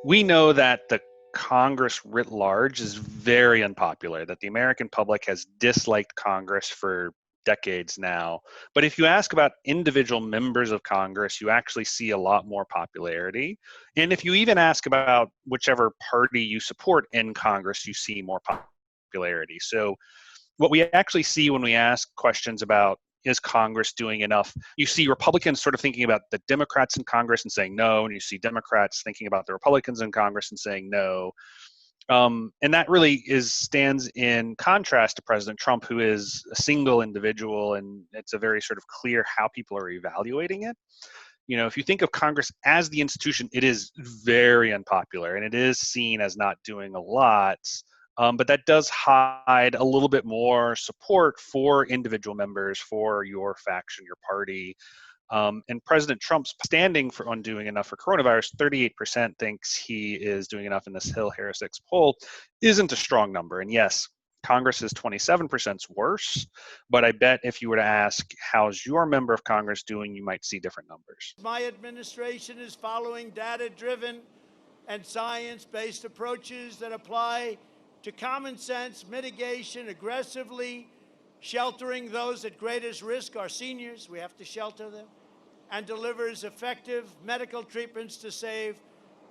We know that the Congress writ large is very unpopular, that the American public has disliked Congress for decades now. But if you ask about individual members of Congress, you actually see a lot more popularity. And if you even ask about whichever party you support in Congress, you see more popularity. So what we actually see when we ask questions about is Congress doing enough? You see Republicans sort of thinking about the Democrats in Congress and saying no, and you see Democrats thinking about the Republicans in Congress and saying no. And that really stands in contrast to President Trump, who is a single individual, and it's a very sort of clear how people are evaluating it. If you think of Congress as the institution, it is very unpopular and it is seen as not doing a lot. But that does hide a little bit more support for individual members, for your faction, your party. And President Trump's standing on doing enough for coronavirus, 38% thinks he is doing enough in this Hill-HarrisX poll, isn't a strong number. And yes, Congress is 27% worse, but I bet if you were to ask, how's your member of Congress doing, you might see different numbers. My administration is following data-driven and science-based approaches that apply to common sense mitigation, aggressively sheltering those at greatest risk, our seniors, we have to shelter them, and delivers effective medical treatments to save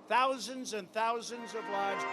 thousands and thousands of lives.